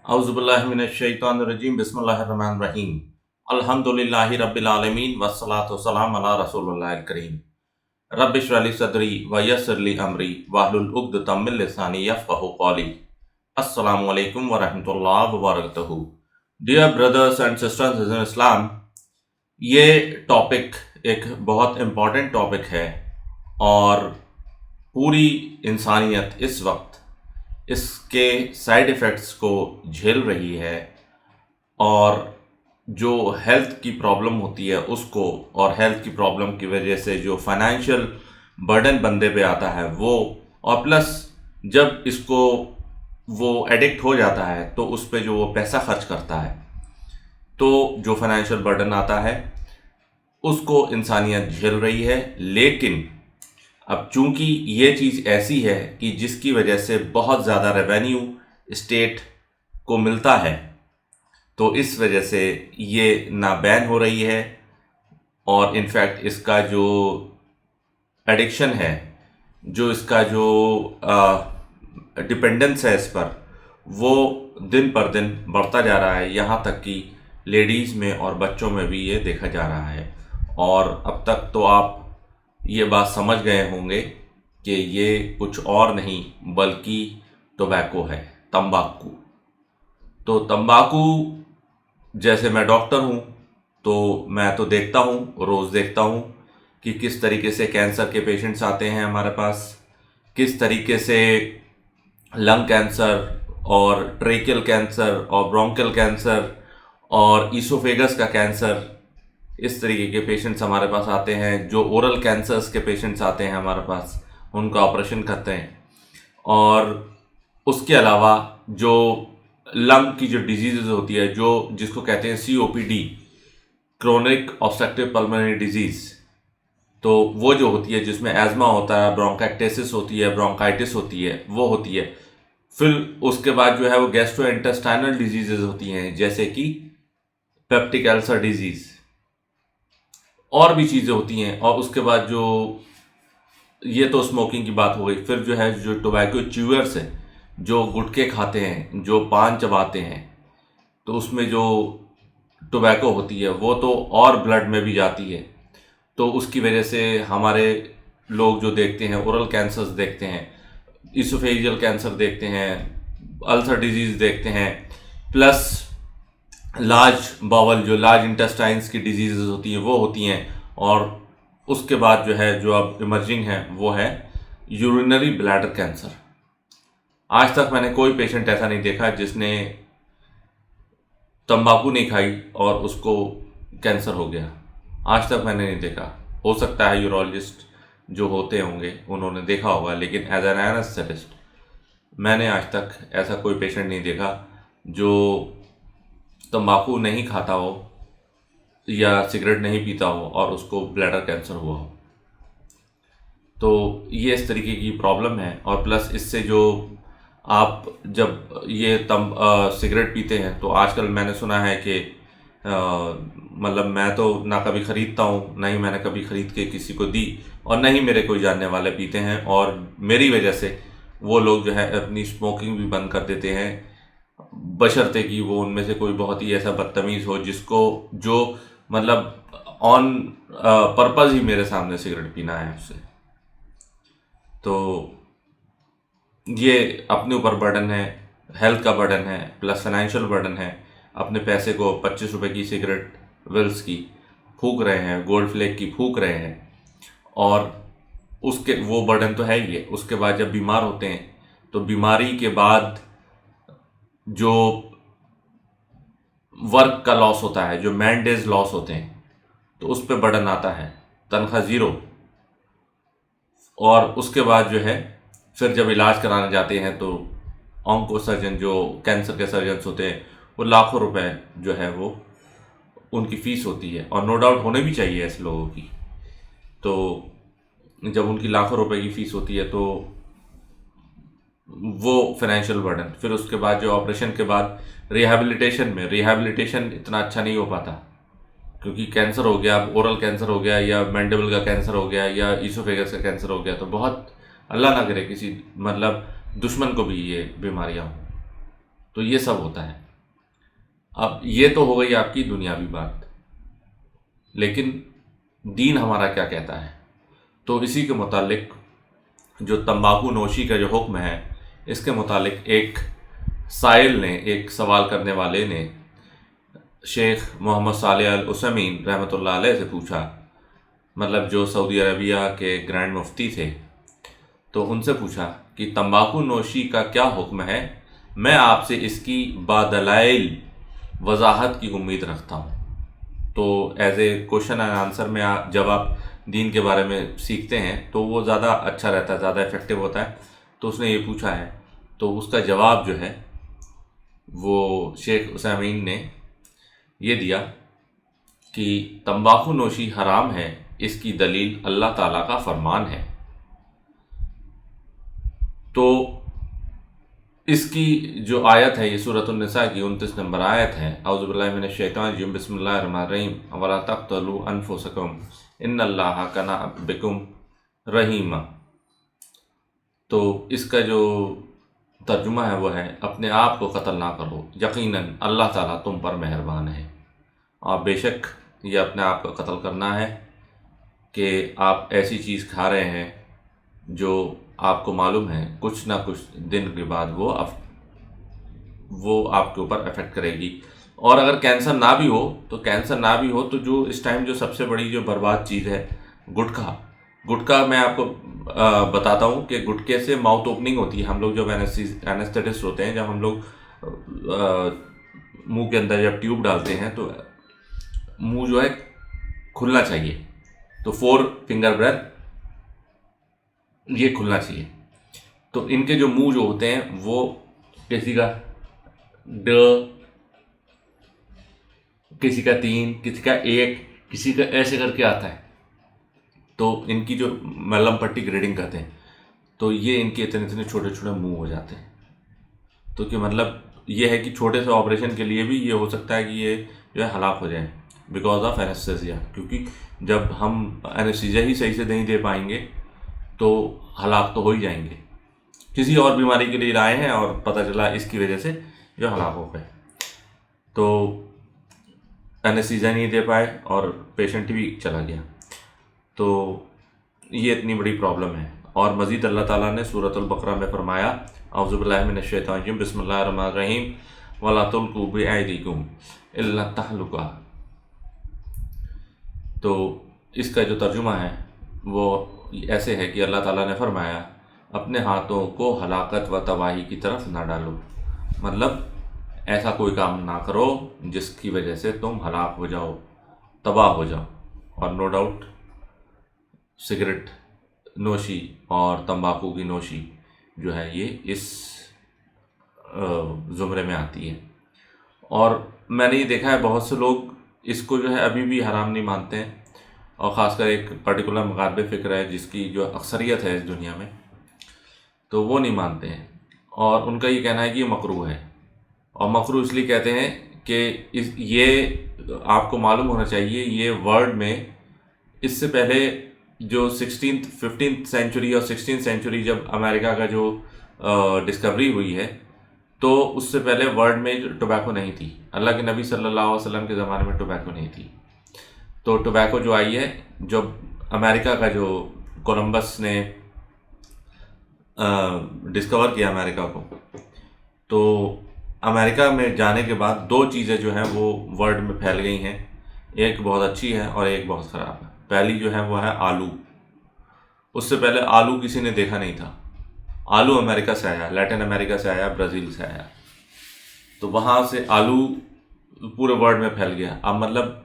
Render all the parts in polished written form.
औज़ुबिल्लाहिमिनश्शैतानिर्रजीम बिस्मिल्लाहिर्रहमानिर्रहीम अल्हम्दुलिल्लाहि रब्बिल आलमीन वस्सलातु वस्सलामु अला रसूलिल्लाहिल करीम रब्बि इश्रह ली सदरी व यस्सिर ली अमरी वहलुल उक़्दतम मिन लिसानी यफ़क़हू क़ौली। अस्सलामु अलैकुम व रहमतुल्लाहि व बरकातहू। Dear brothers and sisters in Islam, ये टॉपिक एक बहुत इम्पॉर्टेंट टॉपिक है और पूरी इंसानियत इस वक्त इसके साइड इफ़ेक्ट्स को झेल रही है और जो हेल्थ की प्रॉब्लम होती है उसको, और हेल्थ की प्रॉब्लम की वजह से जो फाइनेंशियल बर्डन बंदे पे आता है वो, और प्लस जब इसको वो एडिक्ट हो जाता है तो उस पे जो वो पैसा खर्च करता है तो जो फाइनेंशियल बर्डन आता है उसको इंसानियत झेल रही है। लेकिन अब चूंकि ये चीज़ ऐसी है कि जिसकी वजह से बहुत ज़्यादा रेवेन्यू स्टेट को मिलता है, तो इस वजह से ये ना बैन हो रही है और इनफैक्ट इसका जो एडिक्शन है, जो इसका जो डिपेंडेंस है इस पर, वो दिन पर दिन बढ़ता जा रहा है। यहाँ तक कि लेडीज़ में और बच्चों में भी ये देखा जा रहा है। और अब तक तो आप ये बात समझ गए होंगे कि ये कुछ और नहीं बल्कि टोबैको है, तंबाकू। तो तंबाकू, जैसे मैं डॉक्टर हूँ तो मैं तो देखता हूँ, रोज़ देखता हूँ कि किस तरीके से कैंसर के पेशेंट्स आते हैं हमारे पास, किस तरीके से लंग कैंसर और ट्रेकियल कैंसर और ब्रोंकियल कैंसर और ईसोफेगस का कैंसर, इस तरीके के पेशेंट्स हमारे पास आते हैं। जो ओरल कैंसर्स के पेशेंट्स आते हैं हमारे पास, उनका ऑपरेशन करते हैं। और उसके अलावा जो लंग की जो डिजीज़ होती है, जो जिसको कहते हैं COPD, chronic obstructive pulmonary disease, तो वो जो होती है जिसमें एज़मा होता है, ब्रोंकाइटिस होती है, ब्रोंकाइटिस होती है, वो होती है। फिर उसके बाद जो है वो गैस्ट्रोइंटेस्टाइनल डिजीज़ होती हैं, जैसे कि पेप्टिक अल्सर डिजीज़, और भी चीज़ें होती हैं। और उसके बाद जो, ये तो स्मोकिंग की बात हो गई। फिर जो है जो टोबैको च्यूअर्स हैं, जो गुटखे खाते हैं, जो पान चबाते हैं, तो उसमें जो टोबैको होती है वो तो और ब्लड में भी जाती है। तो उसकी वजह से हमारे लोग जो देखते हैं, ओरल कैंसर्स देखते हैं, इसोफेजियल कैंसर देखते हैं, अल्सर डिजीज़ देखते हैं, प्लस लार्ज बावल, जो लार्ज इंटेस्टाइन्स की डिजीज़ होती हैं वो होती हैं। और उसके बाद जो है जो अब इमर्जिंग है वो है यूरिनरी ब्लैडर कैंसर। आज तक मैंने कोई पेशेंट ऐसा नहीं देखा जिसने तंबाकू नहीं खाई और उसको कैंसर हो गया। आज तक मैंने नहीं देखा। हो सकता है यूरोलॉजिस्ट जो होते होंगे उन्होंने देखा होगा, लेकिन एज एन एनेस्थेटिस्ट मैंने आज तक ऐसा कोई पेशेंट नहीं देखा जो तंबाकू नहीं खाता हो या सिगरेट नहीं पीता हो और उसको ब्लैडर कैंसर हुआ हो। तो ये इस तरीके की प्रॉब्लम है। और प्लस इससे जो आप जब ये सिगरेट पीते हैं तो आजकल मैंने सुना है कि मतलब मैं तो ना कभी ख़रीदता हूँ, ना ही मैंने कभी ख़रीद के किसी को दी, और ना ही मेरे कोई जानने वाले पीते हैं। और मेरी वजह से वो लोग जो है अपनी स्मोकिंग भी बंद कर देते हैं, बशर्ते कि वो उनमें से कोई बहुत ही ऐसा बदतमीज़ हो जिसको, जो मतलब ऑन पर्पज़ ही मेरे सामने सिगरेट पीना है उससे। तो ये अपने ऊपर बर्डन है, हेल्थ का बर्डन है, प्लस फाइनेंशियल बर्डन है। अपने पैसे को 25 रुपए की सिगरेट विल्स की फूक रहे हैं, गोल्ड फ्लेक की फूक रहे हैं, और उसके वो बर्डन तो है ही है। उसके बाद जब बीमार होते हैं तो बीमारी के बाद जो वर्क का लॉस होता है, जो मैन डेज लॉस होते हैं, तो उस पर बर्डन आता है, तनख्वाह ज़ीरो। और उसके बाद जो है फिर जब इलाज कराने जाते हैं तो ऑन्को सर्जन, जो कैंसर के सर्जन्स होते हैं, वो लाखों रुपए जो है वो उनकी फ़ीस होती है। और नो डाउट होने भी चाहिए ऐसे लोगों की। तो जब उनकी लाखों रुपए की फ़ीस होती है तो वो फाइनेंशियल बर्डन। फिर उसके बाद जो ऑपरेशन के बाद रिहैबिलिटेशन इतना अच्छा नहीं हो पाता, क्योंकि कैंसर हो गया, ओरल कैंसर हो गया, या मैंडिबल का कैंसर हो गया, या ईसोफेगस का कैंसर हो गया, तो बहुत, अल्लाह ना करे किसी मतलब दुश्मन को भी ये बीमारियां हों। तो ये सब होता है। अब ये तो हो गई आपकी दुनियावी बात, लेकिन दीन हमारा क्या कहता है? तो इसी के मुतालिक जो तंबाकू नोशी का जो हुक्म है, इसके मुतालिक एक साइल ने, एक सवाल करने वाले ने शेख मोहम्मद सालेह अल उसैमीन रहमतुल्लाह अलैह से पूछा, मतलब जो सऊदी अरबिया के ग्रैंड मुफ्ती थे, तो उनसे पूछा कि तंबाकू नोशी का क्या हुक्म है, मैं आपसे इसकी बादलाइल वजाहत की उम्मीद रखता हूँ। तो as a question and answer में जब आप दीन के बारे में सीखते हैं तो वो ज़्यादा अच्छा रहता है, ज़्यादा इफेक्टिव होता है। तो उसने ये पूछा है, तो उसका जवाब जो है वो शेख उसैमीन ने ये दिया कि तंबाकू नोशी हराम है, इसकी दलील अल्लाह ताला का फरमान है। तो इसकी जो आयत है, ये सूरत उन-निसा की 29 नंबर आयत है। औज़ु बिल्लाहि मिनश शैतानिर रजीम, बिस्मिल्लाहिर रहमानिर रहीम, वला तक़्तुलू अनफुसकुम इन्नल्लाहा काना बिकुम रहीमा। तो इसका जो तर्जुमा है वो है, अपने आप को कत्ल ना करो, यकीनन अल्लाह ताला तुम पर मेहरबान है। और बेशक ये अपने आप को कत्ल करना है कि आप ऐसी चीज़ खा रहे हैं जो आपको मालूम है कुछ ना कुछ दिन के बाद वो आपके ऊपर अफेक्ट करेगी। और अगर कैंसर ना भी हो तो जो इस टाइम जो सबसे बड़ी जो बर्बाद चीज़ है, गुटखा मैं आपको बताता हूँ कि गुटखे से माउथ ओपनिंग होती है। हम लोग जब एनेस्थेटिस्ट होते हैं, जब हम लोग मुंह के अंदर जब ट्यूब डालते हैं तो मुंह जो है खुलना चाहिए। तो 4 फिंगर ब्रेथ ये खुलना चाहिए। तो इनके जो मुंह जो होते हैं वो किसी का ड, किसी का 3, किसी का 1, किसी का ऐसे करके आता है। तो इनकी जो मलम पट्टी ग्रेडिंग करते हैं, तो ये इनके इतने इतने छोटे छोटे मुंह हो जाते हैं। तो कि मतलब ये है कि छोटे से ऑपरेशन के लिए भी ये हो सकता है कि ये जो है हलाक हो जाए बिकॉज ऑफ एनेस्थीसिया। क्योंकि जब हम एनेस्थीसिया ही सही से नहीं दे पाएंगे तो हलाक तो हो ही जाएंगे। किसी और बीमारी के लिए लाए हैं और पता चला इसकी वजह से जो हलाक हो गए, तो एनेस्थीसिया नहीं दे पाए और पेशेंट भी चला गया। तो ये इतनी बड़ी प्रॉब्लम है। और मज़ीद अल्लाह ताला ने सूरतुल बकरा में फरमाया, औज़ु बिल्लाहि मिनश शैतानिर रजीम, बिस्मिल्लाहिर रहमानिर रहीम, वला तुल्कू बिअयदीकुम इल्ला तहलुका। तो इसका जो तर्जुमा है वो ऐसे है कि अल्लाह ताला ने फरमाया, अपने हाथों को हलाकत व तबाही की तरफ ना डालो। मतलब ऐसा कोई काम ना करो जिसकी वजह से तुम हलाक हो जाओ, तबाह हो जाओ। और नो डाउट सिगरेट नोशी और तंबाकू की नोशी जो है ये इस ज़ुमरे में आती है। और मैंने ये देखा है बहुत से लोग इसको जो है अभी भी हराम नहीं मानते हैं। और ख़ासकर एक पर्टिकुलर मग़ारिबी फ़िक्र है जिसकी जो अक्सरियत है इस दुनिया में, तो वो नहीं मानते हैं। और उनका ये कहना है कि ये मकरूह है। और मकरूह इसलिए कहते हैं कि ये आपको मालूम होना चाहिए, ये वर्ल्ड में इससे पहले जो 15th सेंचुरी और 16th सेंचुरी जब अमेरिका का जो डिस्कवरी हुई है, तो उससे पहले वर्ल्ड में टोबैको नहीं थी। अल्लाह के नबी सल्लल्लाहु अलैहि वसल्लम के ज़माने में टोबैको नहीं थी। तो टोबैको जो आई है, जब अमेरिका का जो कोलंबस ने डिस्कवर किया अमेरिका को, तो अमेरिका में जाने के बाद 2 चीज़ें जो हैं वो वर्ल्ड में फैल गई हैं। एक बहुत अच्छी है और एक बहुत ख़राब है। पहली जो है वो है आलू। उससे पहले आलू किसी ने देखा नहीं था। आलू अमेरिका से आया, लैटिन अमेरिका से आया, ब्राज़ील से आया। तो वहाँ से आलू पूरे वर्ल्ड में फैल गया। अब मतलब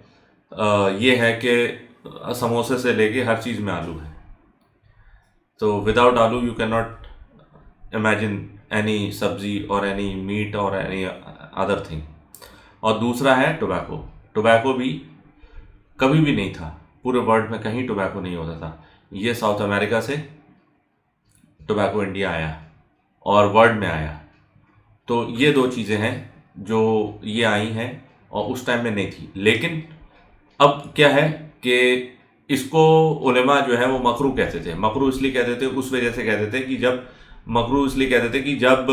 ये है कि समोसे से लेके हर चीज़ में आलू है। तो विदाउट आलू you can not imagine any सब्जी और एनी मीट और एनी अदर थिंग। और दूसरा है टोबैको। टोबैको भी कभी भी नहीं था, पूरे वर्ल्ड में कहीं टोबैको नहीं होता था। ये साउथ अमेरिका से टोबैको इंडिया आया और वर्ल्ड में आया। तो ये 2 चीज़ें हैं जो ये आई हैं और उस टाइम में नहीं थी। लेकिन अब क्या है कि इसको उलेमा जो है वो मकरूह कहते थे। मकरूह इसलिए कहते थे, उस वजह से कहते थे कि जब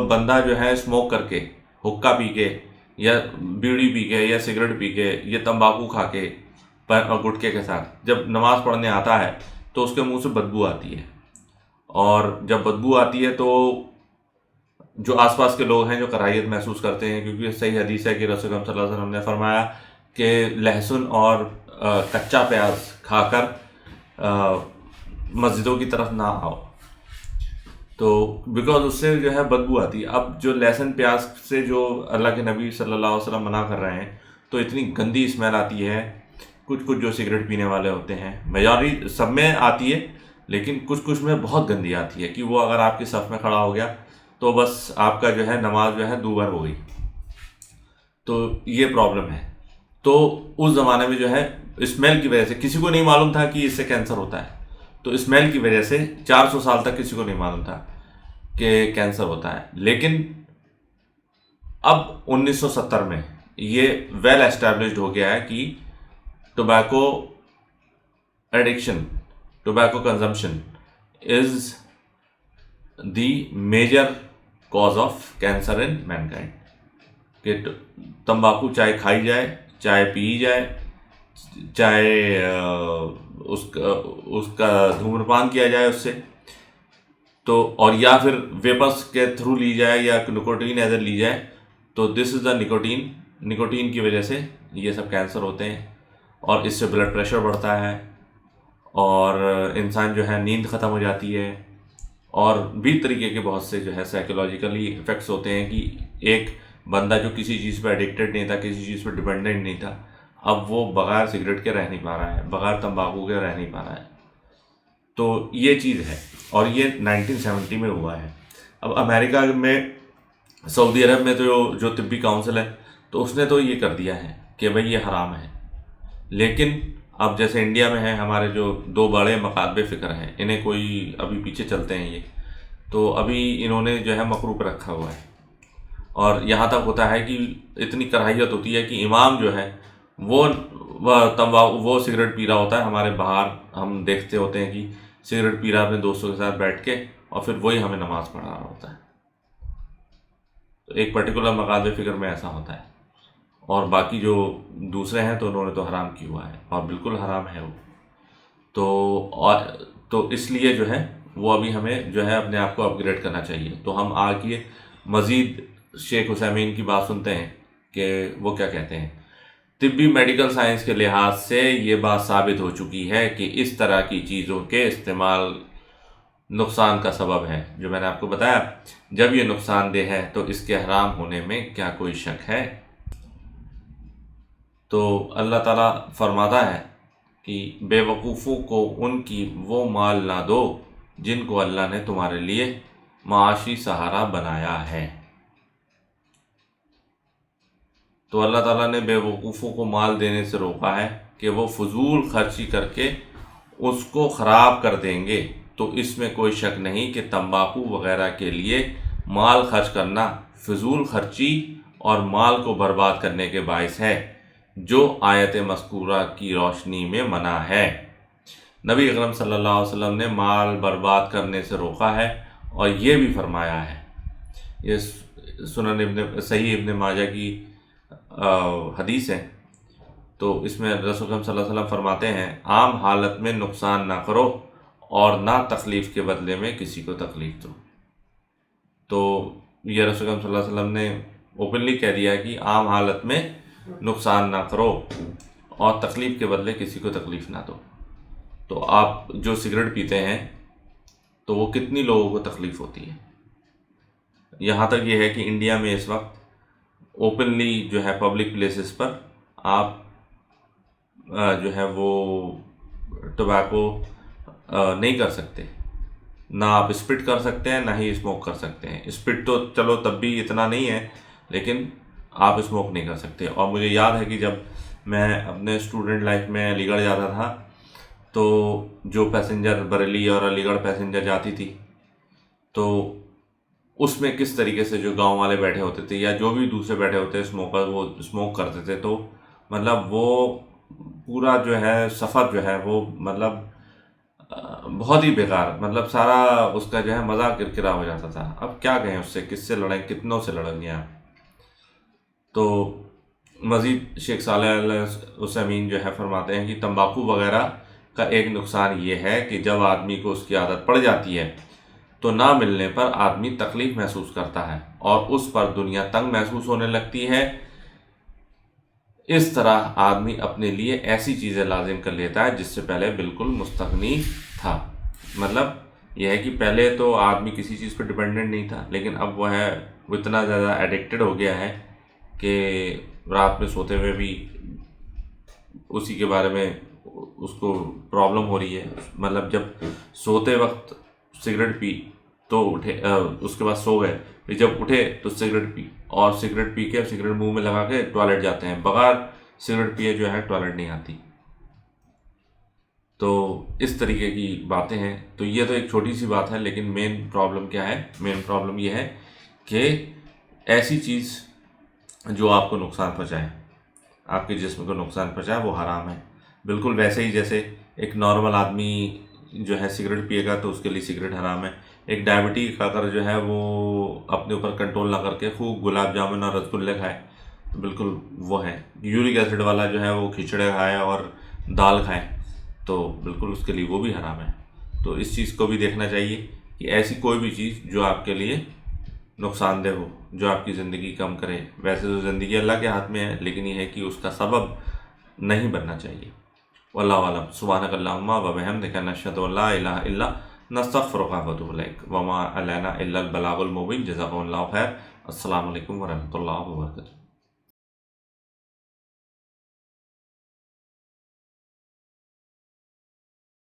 बंदा जो है स्मोक करके हुक्का पी के या बीड़ी पी के या सिगरेट पी के या तंबाकू खा के और गुटखे के साथ जब नमाज़ पढ़ने आता है तो उसके मुंह से बदबू आती है। और जब बदबू आती है तो जो आसपास के लोग हैं जो कराहियत महसूस करते हैं, क्योंकि सही हदीस है कि रसूल सल्लल्लाहु अलैहि वसल्लम ने फरमाया कि लहसुन और कच्चा प्याज खाकर मस्जिदों की तरफ ना आओ, तो बिकॉज उससे जो है बदबू आती है। अब जो लहसुन प्याज से जो अल्लाह के नबी सल्लल्लाहु अलैहि वसल्लम मना कर रहे हैं, तो इतनी गंदी स्मेल आती है। कुछ कुछ जो सिगरेट पीने वाले होते हैं, मेजॉरिटी सब में आती है, लेकिन कुछ कुछ में बहुत गंदी आती है कि वो अगर आपकी सफ़ में खड़ा हो गया तो बस आपका जो है नमाज जो है दूभर हो गई। तो ये प्रॉब्लम है। तो उस ज़माने में जो है स्मेल की वजह से किसी को नहीं मालूम था कि इससे कैंसर होता है। तो स्मेल की वजह से 400 साल तक किसी को नहीं मालूम था कि कैंसर होता है। लेकिन अब 1970 में ये वेल एस्टैब्लिश्ड हो गया है कि tobacco addiction, tobacco consumption is the major cause of cancer in mankind. कि तंबाकू चाहे खाई जाए, चाहे पी जाए, चाहे उसका धूम्रपान किया जाए उससे, तो और या फिर वेपर्स के थ्रू ली जाए या निकोटीन एजर ली जाए, तो दिस इज़ द निकोटीन की वजह से ये सब कैंसर होते हैं। और इससे ब्लड प्रेशर बढ़ता है और इंसान जो है नींद ख़त्म हो जाती है, और भी तरीके के बहुत से जो है साइकोलॉजिकली इफ़ेक्ट्स होते हैं कि एक बंदा जो किसी चीज़ पर एडिक्टेड नहीं था, किसी चीज़ पर डिपेंडेंट नहीं था, अब वो बगैर सिगरेट के रह नहीं पा रहा है, बगैर तंबाकू के रह नहीं पा रहा है। तो ये चीज़ है, और ये 1970 में हुआ है। अब अमेरिका में, सऊदी अरब में तो जो तिब्बी काउंसिल है, तो उसने तो ये कर दिया है कि भाई ये हराम है। लेकिन अब जैसे इंडिया में है, हमारे जो दो बड़े मकातबे फ़िक्र हैं, इन्हें कोई अभी पीछे चलते हैं ये, तो अभी इन्होंने जो है मकरू पर रखा हुआ है। और यहाँ तक होता है कि इतनी कराहियत होती है कि इमाम जो है वो तंबाकू, वो सिगरेट पी रहा होता है। हमारे बाहर हम देखते होते हैं कि सिगरेट पी रहा है अपने दोस्तों के साथ बैठ के, और फिर वही हमें नमाज़ पढ़ा रहा होता है। तो एक पर्टिकुलर मकातबे फ़िक्र में ऐसा होता है, और बाकी जो दूसरे हैं तो उन्होंने तो हराम किया हुआ है, और बिल्कुल हराम है वो। तो इसलिए जो है वो अभी हमें जो है अपने आप को अपग्रेड करना चाहिए। तो हम आगे मज़ीद शेख हुसैमीन की बात सुनते हैं कि वो क्या कहते हैं। तिब्बी मेडिकल साइंस के लिहाज से ये बात साबित हो चुकी है कि इस तरह की चीज़ों के इस्तेमाल नुकसान का सबब है। जो मैंने आपको बताया, जब ये नुकसानदेह है तो इसके हराम होने में क्या कोई शक है। तो अल्लाह ताला फरमाता है कि बेवकूफ़ों को उनकी वो माल ना दो जिनको अल्लाह ने तुम्हारे लिए माशी सहारा बनाया है। तो अल्लाह ताला ने बेवकूफ़ों को माल देने से रोका है कि वो फजूल खर्ची करके उसको ख़राब कर देंगे। तो इसमें कोई शक नहीं कि तंबाकू वग़ैरह के लिए माल खर्च करना फजूल खर्ची और माल को बर्बाद करने के बायस है, जो आयत मज़कूरा की रोशनी में मना है। नबी अकरम सल्लल्लाहु अलैहि वसल्लम ने माल बर्बाद करने से रोका है, और ये भी फरमाया है, ये सुनन सही इब्न माजा की हदीस है। तो इसमें रसूल सल्लल्लाहु अलैहि वसल्लम फरमाते हैं, आम हालत में नुकसान ना करो और ना तकलीफ़ के बदले में किसी को तकलीफ़ दो। तो ये रसूल सल्लल्लाहु अलैहि वसल्लम ने ओपनली कह दिया कि आम हालत में नुकसान ना करो और तकलीफ़ के बदले किसी को तकलीफ़ ना दो। तो आप जो सिगरेट पीते हैं तो वो कितनी लोगों को तकलीफ़ होती है। यहाँ तक ये है कि इंडिया में इस वक्त ओपनली जो है पब्लिक प्लेसेस पर आप जो है वो टोबैको नहीं कर सकते, ना आप स्पिट कर सकते हैं ना ही स्मोक कर सकते हैं। स्पिट तो चलो तब भी इतना नहीं है, लेकिन आप स्मोक नहीं कर सकते। और मुझे याद है कि जब मैं अपने स्टूडेंट लाइफ में अलीगढ़ जाता था, तो जो पैसेंजर बरेली और अलीगढ़ पैसेंजर जाती थी, तो उसमें किस तरीके से जो गांव वाले बैठे होते थे या जो भी दूसरे बैठे होते स्मोकर, वो स्मोक करते थे। तो मतलब वो पूरा जो है सफ़र जो है वो मतलब बहुत ही बेकार, मतलब सारा उसका जो है मज़ा किरकिरा हो जाता था। अब क्या कहें उससे, किससे लड़ें, कितनों से लड़ेंगे आप। तो मज़ीद शेख सालेह अल-उसैमीन जो है फरमाते हैं कि तंबाकू वगैरह का एक नुकसान ये है कि जब आदमी को उसकी आदत पड़ जाती है तो ना मिलने पर आदमी तकलीफ़ महसूस करता है और उस पर दुनिया तंग महसूस होने लगती है। इस तरह आदमी अपने लिए ऐसी चीज़ें लाजिम कर लेता है जिससे पहले बिल्कुल मुस्तगनी था। मतलब यह है कि पहले तो आदमी किसी चीज़ पर डिपेंडेंट नहीं था, लेकिन अब वह है वो इतना ज़्यादा एडिक्टेड हो गया है कि रात में सोते हुए भी उसी के बारे में उसको प्रॉब्लम हो रही है। मतलब जब सोते वक्त सिगरेट पी तो उठे, उसके बाद सो गए, फिर जब उठे तो सिगरेट पी, और सिगरेट पी के सिगरेट मुंह में लगा के टॉयलेट जाते हैं, बगैर सिगरेट पिए जो है टॉयलेट नहीं आती। तो इस तरीके की बातें हैं। तो ये तो एक छोटी सी बात है, लेकिन मेन प्रॉब्लम क्या है? मेन प्रॉब्लम ये है कि ऐसी चीज़ जो आपको नुकसान पहुँचाए, आपके जिस्म को नुकसान पहुँचाए, वो हराम है। बिल्कुल वैसे ही जैसे एक नॉर्मल आदमी जो है सिगरेट पिएगा तो उसके लिए सिगरेट हराम है। एक डायबिटीज खाकर जो है वो अपने ऊपर कंट्रोल ना करके खूब गुलाब जामुन और रसगुल्ले खाए तो बिल्कुल वो है। यूरिक एसिड वाला जो है वो खिचड़े खाए और दाल खाए तो बिल्कुल उसके लिए वो भी हराम है। तो इस चीज़ को भी देखना चाहिए कि ऐसी कोई भी चीज़ जो आपके लिए नुकसानदेह हो, जो आपकी ज़िंदगी कम करे। वैसे तो ज़िंदगी अल्लाह के हाथ में है, लेकिन यह है कि उसका सबब नहीं बनना चाहिए। वल्लाहु अलम। सुब्हानक अल्लाहुम्मा व बिहम्दिका नशहदु अल्ला इलाहा इल्ला नस्तगफिरुका व नतूबु इलैक व मा अलैना इल्लल बलागुल मुबीन। जज़ाकुमुल्लाहु खैर। अस्सलामु अलैकुम व रहमतुल्लाहि व बरकातुहू।